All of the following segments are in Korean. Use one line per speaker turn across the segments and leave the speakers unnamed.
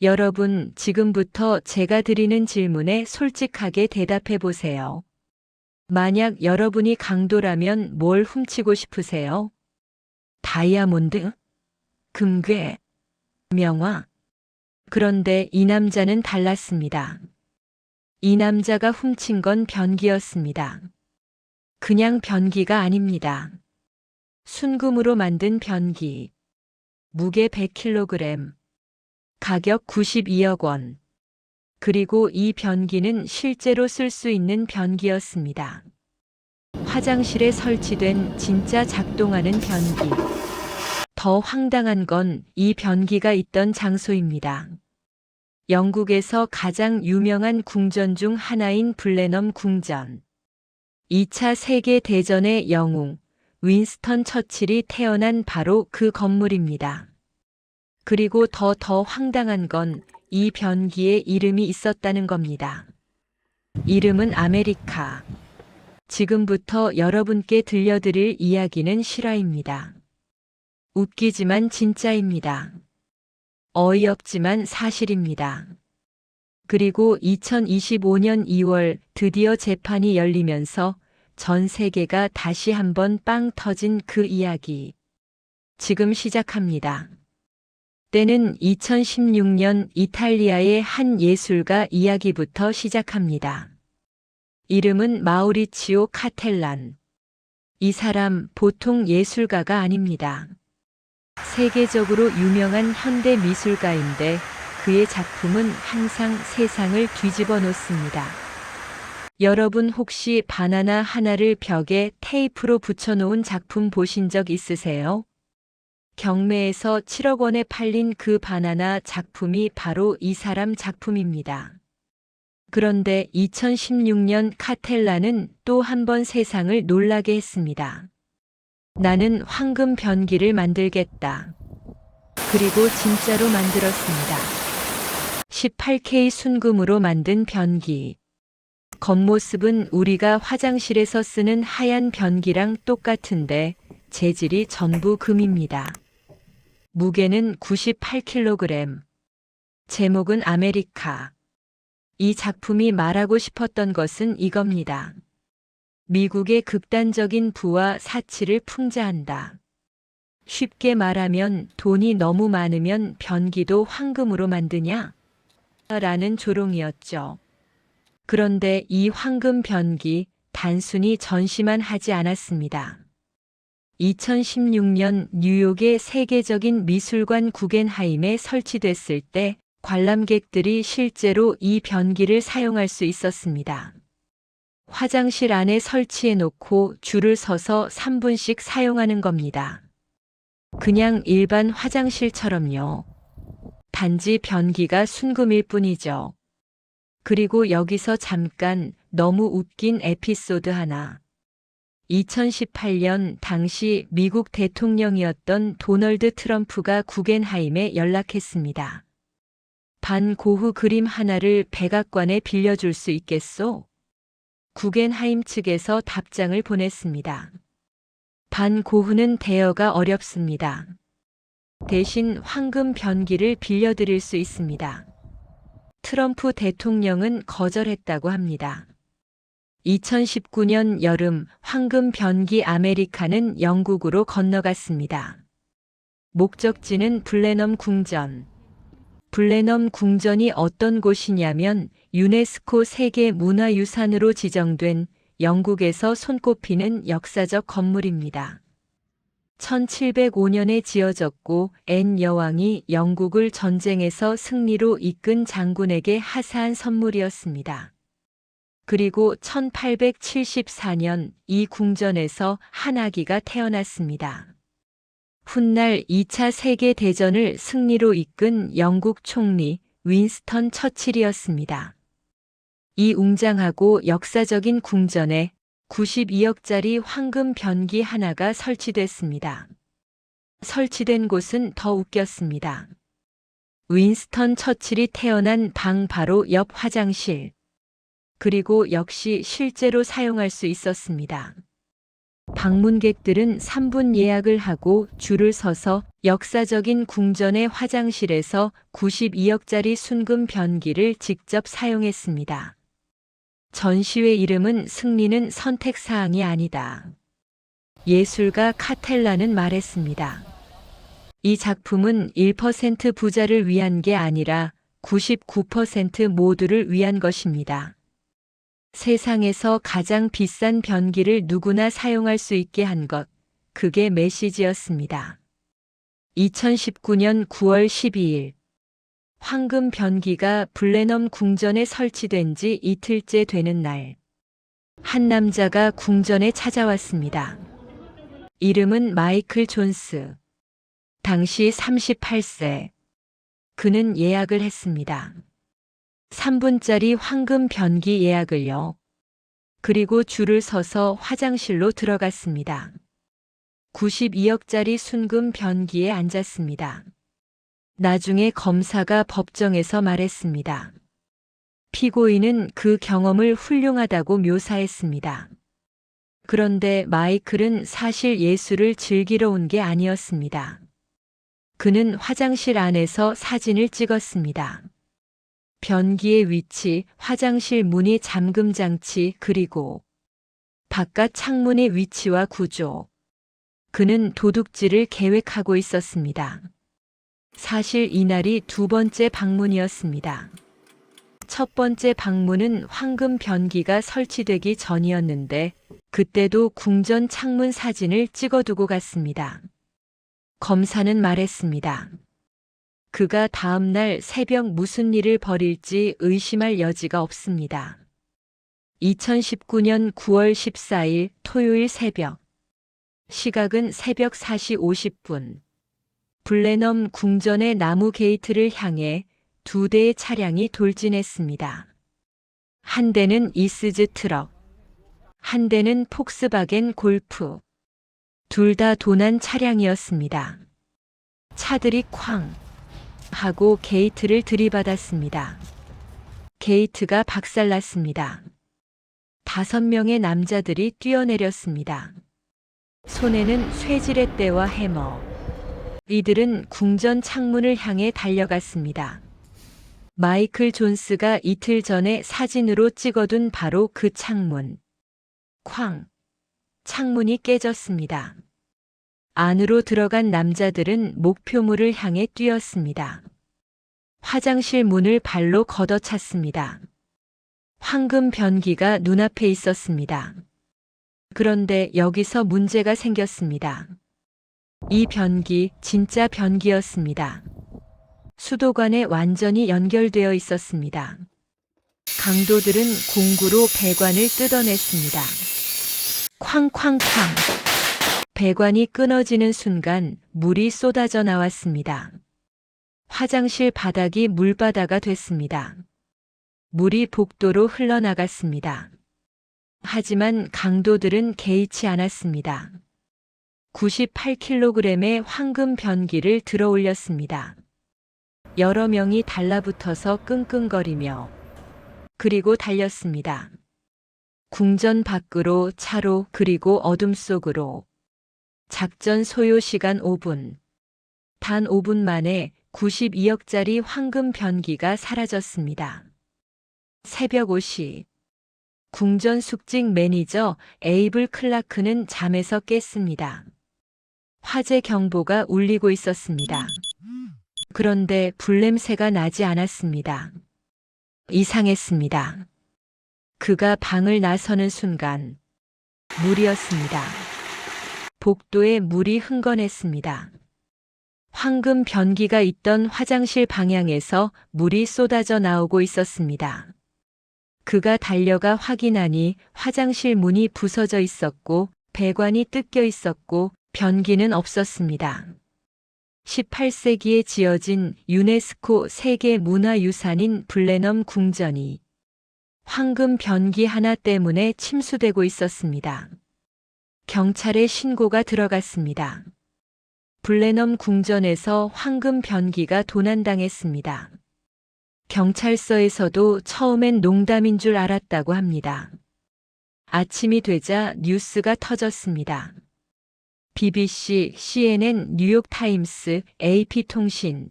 여러분, 지금부터 제가 드리는 질문에 솔직하게 대답해 보세요. 만약 여러분이 강도라면 뭘 훔치고 싶으세요? 다이아몬드? 금괴? 명화? 그런데 이 남자는 달랐습니다. 이 남자가 훔친 건 변기였습니다. 그냥 변기가 아닙니다. 순금으로 만든 변기. 무게 100kg. 가격 92억 원. 그리고 이 변기는 실제로 쓸 수 있는 변기였습니다. 화장실에 설치된 진짜 작동하는 변기. 더 황당한 건 이 변기가 있던 장소입니다. 영국에서 가장 유명한 궁전 중 하나인 블레넘 궁전. 2차 세계대전의 영웅, 윈스턴 처칠이 태어난 바로 그 건물입니다. 그리고 더 황당한 건 이 변기에 이름이 있었다는 겁니다. 이름은 아메리카. 지금부터 여러분께 들려드릴 이야기는 실화입니다. 웃기지만 진짜입니다. 어이없지만 사실입니다. 그리고 2025년 2월 드디어 재판이 열리면서 전 세계가 다시 한번 빵 터진 그 이야기. 지금 시작합니다. 때는 2016년 이탈리아의 한 예술가 이야기부터 시작합니다. 이름은 마우리치오 카텔란. 이 사람 보통 예술가가 아닙니다. 세계적으로 유명한 현대 미술가인데 그의 작품은 항상 세상을 뒤집어 놓습니다. 여러분 혹시 바나나 하나를 벽에 테이프로 붙여놓은 작품 보신 적 있으세요? 경매에서 7억 원에 팔린 그 바나나 작품이 바로 이 사람 작품입니다. 그런데 2016년 카텔라는 또 한 번 세상을 놀라게 했습니다. 나는 황금 변기를 만들겠다. 그리고 진짜로 만들었습니다. 18K 순금으로 만든 변기. 겉모습은 우리가 화장실에서 쓰는 하얀 변기랑 똑같은데 재질이 전부 금입니다. 무게는 98kg. 제목은 아메리카. 이 작품이 말하고 싶었던 것은 이겁니다. 미국의 극단적인 부와 사치를 풍자한다. 쉽게 말하면 돈이 너무 많으면 변기도 황금으로 만드냐? 라는 조롱이었죠. 그런데 이 황금 변기 단순히 전시만 하지 않았습니다. 2016년 뉴욕의 세계적인 미술관 구겐하임에 설치됐을 때 관람객들이 실제로 이 변기를 사용할 수 있었습니다. 화장실 안에 설치해 놓고 줄을 서서 3분씩 사용하는 겁니다. 그냥 일반 화장실처럼요. 단지 변기가 순금일 뿐이죠. 그리고 여기서 잠깐 너무 웃긴 에피소드 하나. 2018년 당시 미국 대통령이었던 도널드 트럼프가 구겐하임에 연락했습니다. 반 고흐 그림 하나를 백악관에 빌려줄 수 있겠소? 구겐하임 측에서 답장을 보냈습니다. 반 고흐는 대여가 어렵습니다. 대신 황금 변기를 빌려드릴 수 있습니다. 트럼프 대통령은 거절했다고 합니다. 2019년 여름 황금 변기 아메리카는 영국으로 건너갔습니다. 목적지는 블레넘 궁전. 블레넘 궁전이 어떤 곳이냐면 유네스코 세계문화유산으로 지정된 영국에서 손꼽히는 역사적 건물입니다. 1705년에 지어졌고 앤 여왕이 영국을 전쟁에서 승리로 이끈 장군에게 하사한 선물이었습니다. 그리고 1874년 이 궁전에서 한 아기가 태어났습니다. 훗날 2차 세계대전을 승리로 이끈 영국 총리 윈스턴 처칠이었습니다. 이 웅장하고 역사적인 궁전에 92억짜리 황금 변기 하나가 설치됐습니다. 설치된 곳은 더 웃겼습니다. 윈스턴 처칠이 태어난 방 바로 옆 화장실. 그리고 역시 실제로 사용할 수 있었습니다. 방문객들은 3분 예약을 하고 줄을 서서 역사적인 궁전의 화장실에서 92억짜리 순금 변기를 직접 사용했습니다. 전시회 이름은 승리는 선택사항이 아니다. 예술가 카텔라는 말했습니다. 이 작품은 1% 부자를 위한 게 아니라 99% 모두를 위한 것입니다. 세상에서 가장 비싼 변기를 누구나 사용할 수 있게 한 것, 그게 메시지였습니다. 2019년 9월 12일, 황금 변기가 블레넘 궁전에 설치된 지 이틀째 되는 날, 한 남자가 궁전에 찾아왔습니다. 이름은 마이클 존스. 당시 38세. 그는 예약을 했습니다. 3분짜리 황금 변기 예약을요. 그리고 줄을 서서 화장실로 들어갔습니다. 92억짜리 순금 변기에 앉았습니다. 나중에 검사가 법정에서 말했습니다. 피고인은 그 경험을 훌륭하다고 묘사했습니다. 그런데 마이클은 사실 예술을 즐기러 온 게 아니었습니다. 그는 화장실 안에서 사진을 찍었습니다. 변기의 위치, 화장실 문의 잠금 장치, 그리고 바깥 창문의 위치와 구조. 그는 도둑질을 계획하고 있었습니다. 사실 이날이 두 번째 방문이었습니다. 첫 번째 방문은 황금 변기가 설치되기 전이었는데 그때도 궁전 창문 사진을 찍어두고 갔습니다. 검사는 말했습니다. 그가 다음 날 새벽 무슨 일을 벌일지 의심할 여지가 없습니다. 2019년 9월 14일 토요일 새벽. 시각은 새벽 4시 50분. 블레넘 궁전의 나무 게이트를 향해 두 대의 차량이 돌진했습니다. 한 대는 이스즈 트럭, 한 대는 폭스바겐 골프. 둘 다 도난 차량이었습니다. 차들이 쾅 하고 게이트를 들이받았습니다. 게이트가 박살났습니다. 5명의 남자들이 뛰어내렸습니다. 손에는 쇠지렛대와 해머. 이들은 궁전 창문을 향해 달려갔습니다. 마이클 존스가 이틀 전에 사진으로 찍어둔 바로 그 창문. 쾅! 창문이 깨졌습니다. 안으로 들어간 남자들은 목표물을 향해 뛰었습니다. 화장실 문을 발로 걷어찼습니다. 황금 변기가 눈앞에 있었습니다. 그런데 여기서 문제가 생겼습니다. 이 변기, 진짜 변기였습니다. 수도관에 완전히 연결되어 있었습니다. 강도들은 공구로 배관을 뜯어냈습니다. 쾅쾅쾅. 배관이 끊어지는 순간 물이 쏟아져 나왔습니다. 화장실 바닥이 물바다가 됐습니다. 물이 복도로 흘러나갔습니다. 하지만 강도들은 개의치 않았습니다. 98kg의 황금 변기를 들어 올렸습니다. 여러 명이 달라붙어서 끙끙거리며 그리고 달렸습니다. 궁전 밖으로, 차로, 그리고 어둠 속으로. 작전 소요 시간 5분. 단 5분 만에 92억짜리 황금 변기가 사라졌습니다. 새벽 5시. 궁전 숙직 매니저 에이블 클라크는 잠에서 깼습니다. 화재 경보가 울리고 있었습니다. 그런데 불냄새가 나지 않았습니다. 이상했습니다. 그가 방을 나서는 순간 물이었습니다. 복도에 물이 흥건했습니다. 황금 변기가 있던 화장실 방향에서 물이 쏟아져 나오고 있었습니다. 그가 달려가 확인하니 화장실 문이 부서져 있었고 배관이 뜯겨 있었고 변기는 없었습니다. 18세기에 지어진 유네스코 세계문화유산인 블레넘 궁전이 황금 변기 하나 때문에 침수되고 있었습니다. 경찰에 신고가 들어갔습니다. 블레넘 궁전에서 황금 변기가 도난당했습니다. 경찰서에서도 처음엔 농담인 줄 알았다고 합니다. 아침이 되자 뉴스가 터졌습니다. BBC, CNN, 뉴욕타임스, AP통신.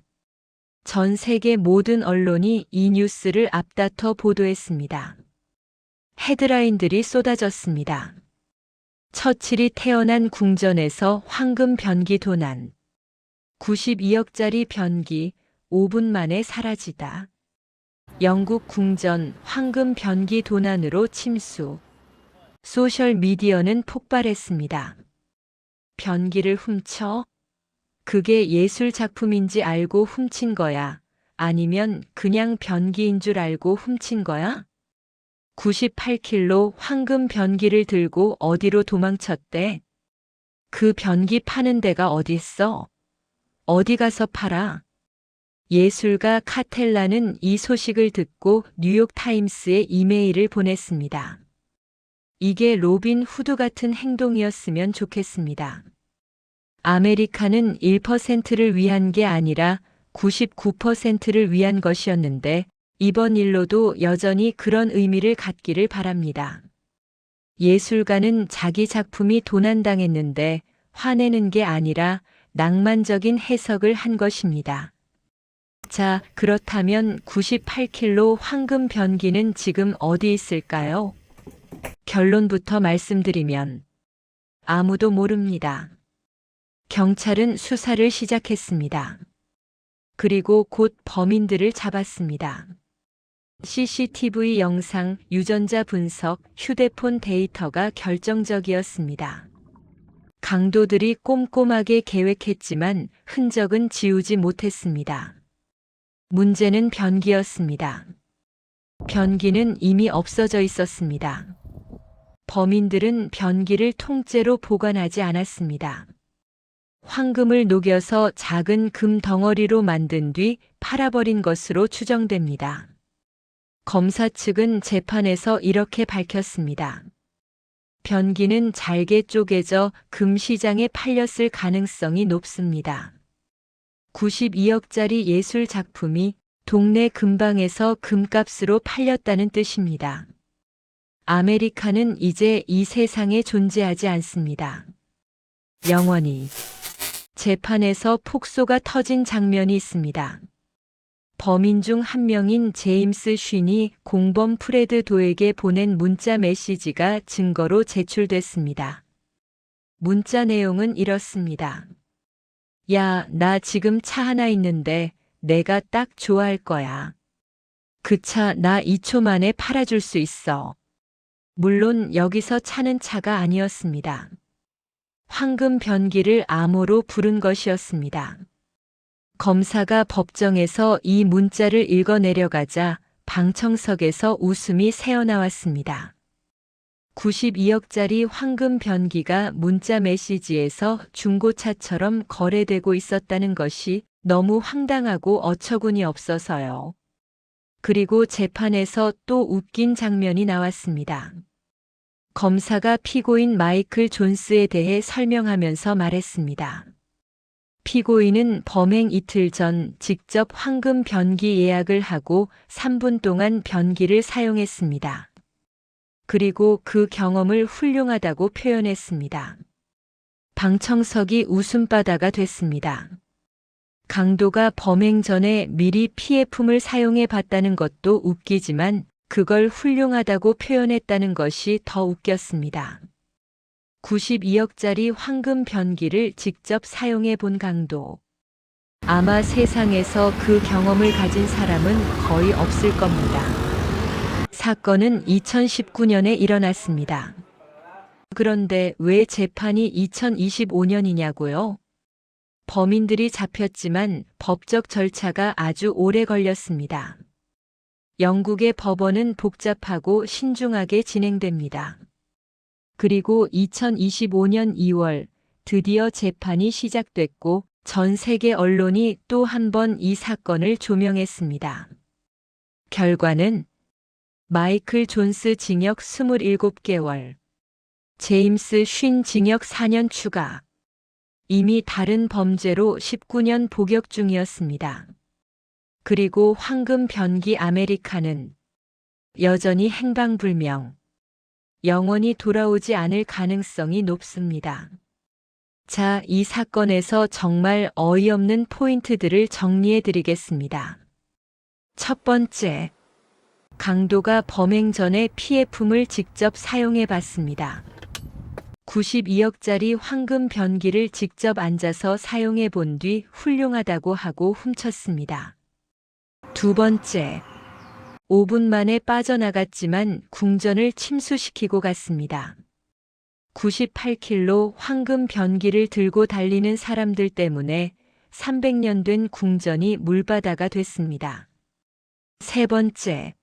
전 세계 모든 언론이 이 뉴스를 앞다퉈 보도했습니다. 헤드라인들이 쏟아졌습니다. 처칠이 태어난 궁전에서 황금 변기 도난. 92억짜리 변기 5분 만에 사라지다. 영국 궁전 황금 변기 도난으로 침수. 소셜미디어는 폭발했습니다. 변기를 훔쳐? 그게 예술 작품인지 알고 훔친 거야? 아니면 그냥 변기인 줄 알고 훔친 거야? 98kg 황금 변기를 들고 어디로 도망쳤대? 그 변기 파는 데가 어딨어? 어디 가서 팔아? 예술가 카텔라는 이 소식을 듣고 뉴욕타임스에 이메일을 보냈습니다. 이게 로빈 후드 같은 행동이었으면 좋겠습니다. 아메리카는 1%를 위한 게 아니라 99%를 위한 것이었는데 이번 일로도 여전히 그런 의미를 갖기를 바랍니다. 예술가는 자기 작품이 도난당했는데 화내는 게 아니라 낭만적인 해석을 한 것입니다. 자, 그렇다면 98kg 황금 변기는 지금 어디 있을까요? 결론부터 말씀드리면 아무도 모릅니다. 경찰은 수사를 시작했습니다. 그리고 곧 범인들을 잡았습니다. CCTV 영상, 유전자 분석, 휴대폰 데이터가 결정적이었습니다. 강도들이 꼼꼼하게 계획했지만 흔적은 지우지 못했습니다. 문제는 변기였습니다. 변기는 이미 없어져 있었습니다. 범인들은 변기를 통째로 보관하지 않았습니다. 황금을 녹여서 작은 금 덩어리로 만든 뒤 팔아버린 것으로 추정됩니다. 검사 측은 재판에서 이렇게 밝혔습니다. 변기는 잘게 쪼개져 금 시장에 팔렸을 가능성이 높습니다. 92억짜리 예술 작품이 동네 금방에서 금값으로 팔렸다는 뜻입니다. 아메리카는 이제 이 세상에 존재하지 않습니다. 영원히. 재판에서 폭소가 터진 장면이 있습니다. 범인 중 한 명인 제임스 쉰이 공범 프레드 도에게 보낸 문자 메시지가 증거로 제출됐습니다. 문자 내용은 이렇습니다. 야, 나 지금 차 하나 있는데 내가 딱 좋아할 거야. 그 차 나 2초 만에 팔아줄 수 있어. 물론 여기서 차는 차가 아니었습니다. 황금 변기를 암호로 부른 것이었습니다. 검사가 법정에서 이 문자를 읽어내려가자 방청석에서 웃음이 새어나왔습니다. 92억짜리 황금 변기가 문자 메시지에서 중고차처럼 거래되고 있었다는 것이 너무 황당하고 어처구니 없어서요. 그리고 재판에서 또 웃긴 장면이 나왔습니다. 검사가 피고인 마이클 존스에 대해 설명하면서 말했습니다. 피고인은 범행 이틀 전 직접 황금 변기 예약을 하고 3분 동안 변기를 사용했습니다. 그리고 그 경험을 훌륭하다고 표현했습니다. 방청석이 웃음바다가 됐습니다. 강도가 범행 전에 미리 피해품을 사용해 봤다는 것도 웃기지만 그걸 훌륭하다고 표현했다는 것이 더 웃겼습니다. 92억짜리 황금 변기를 직접 사용해 본 강도. 아마 세상에서 그 경험을 가진 사람은 거의 없을 겁니다. 사건은 2019년에 일어났습니다. 그런데 왜 재판이 2025년이냐고요? 범인들이 잡혔지만 법적 절차가 아주 오래 걸렸습니다. 영국의 법원은 복잡하고 신중하게 진행됩니다. 그리고 2025년 2월 드디어 재판이 시작됐고 전 세계 언론이 또 한 번 이 사건을 조명했습니다. 결과는 마이클 존스 징역 27개월, 제임스 쉰 징역 4년 추가. 이미 다른 범죄로 19년 복역 중이었습니다. 그리고 황금 변기 아메리카는 여전히 행방불명, 영원히 돌아오지 않을 가능성이 높습니다. 자, 이 사건에서 정말 어이없는 포인트들을 정리해 드리겠습니다. 첫 번째, 강도가 범행 전에 PFM을 직접 사용해 봤습니다. 92억짜리 황금 변기를 직접 앉아서 사용해 본 뒤 훌륭하다고 하고 훔쳤습니다. 두 번째, 5분 만에 빠져나갔지만 궁전을 침수시키고 갔습니다. 98kg 황금 변기를 들고 달리는 사람들 때문에 300년 된 궁전이 물바다가 됐습니다. 세 번째,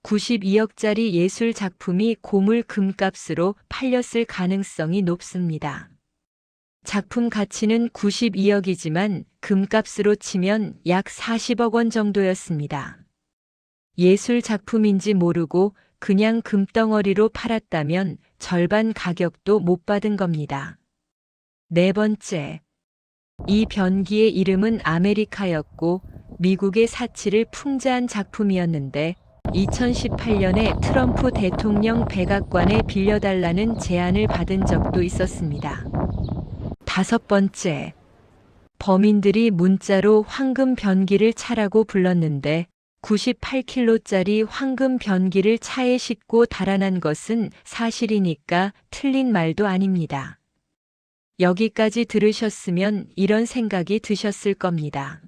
92억짜리 예술 작품이 고물 금값으로 팔렸을 가능성이 높습니다. 작품 가치는 92억이지만 금값으로 치면 약 40억 원 정도였습니다. 예술 작품인지 모르고 그냥 금덩어리로 팔았다면 절반 가격도 못 받은 겁니다. 네 번째, 이 변기의 이름은 아메리카였고 미국의 사치를 풍자한 작품이었는데 2018년에 트럼프 대통령 백악관에 빌려달라는 제안을 받은 적도 있었습니다. 다섯 번째, 범인들이 문자로 황금 변기를 차라고 불렀는데 98kg짜리 황금 변기를 차에 싣고 달아난 것은 사실이니까 틀린 말도 아닙니다. 여기까지 들으셨으면 이런 생각이 드셨을 겁니다.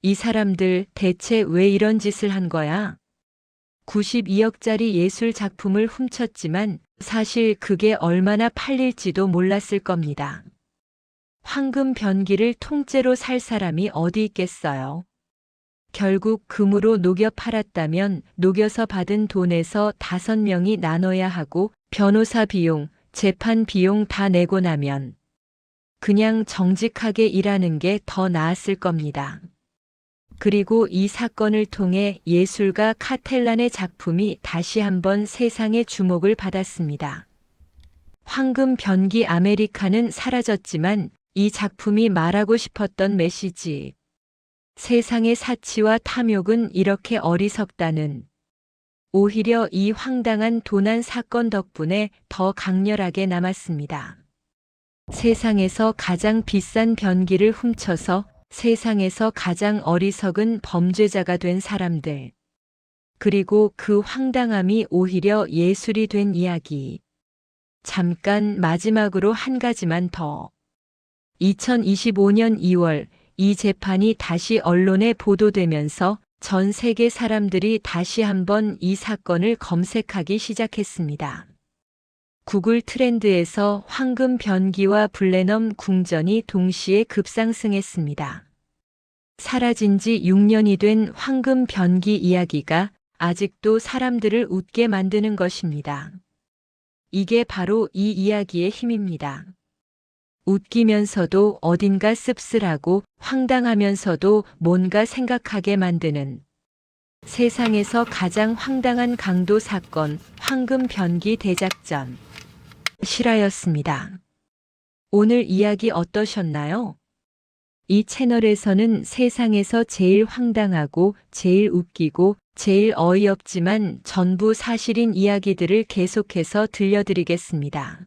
이 사람들 대체 왜 이런 짓을 한 거야? 92억짜리 예술 작품을 훔쳤지만 사실 그게 얼마나 팔릴지도 몰랐을 겁니다. 황금 변기를 통째로 살 사람이 어디 있겠어요? 결국 금으로 녹여 팔았다면 녹여서 받은 돈에서 5명이 나눠야 하고 변호사 비용, 재판 비용 다 내고 나면 그냥 정직하게 일하는 게 더 나았을 겁니다. 그리고 이 사건을 통해 예술가 카텔란의 작품이 다시 한번 세상의 주목을 받았습니다. 황금 변기 아메리카는 사라졌지만 이 작품이 말하고 싶었던 메시지, 세상의 사치와 탐욕은 이렇게 어리석다는, 오히려 이 황당한 도난 사건 덕분에 더 강렬하게 남았습니다. 세상에서 가장 비싼 변기를 훔쳐서 세상에서 가장 어리석은 범죄자가 된 사람들. 그리고 그 황당함이 오히려 예술이 된 이야기. 잠깐 마지막으로 한 가지만 더. 2025년 2월 이 재판이 다시 언론에 보도되면서 전 세계 사람들이 다시 한번 이 사건을 검색하기 시작했습니다. 구글 트렌드에서 황금 변기와 블레넘 궁전이 동시에 급상승했습니다. 사라진 지 6년이 된 황금 변기 이야기가 아직도 사람들을 웃게 만드는 것입니다. 이게 바로 이 이야기의 힘입니다. 웃기면서도 어딘가 씁쓸하고 황당하면서도 뭔가 생각하게 만드는 세상에서 가장 황당한 강도 사건, 황금 변기 대작전. 실화였습니다. 오늘 이야기 어떠셨나요? 이 채널에서는 세상에서 제일 황당하고 제일 웃기고 제일 어이없지만 전부 사실인 이야기들을 계속해서 들려드리겠습니다.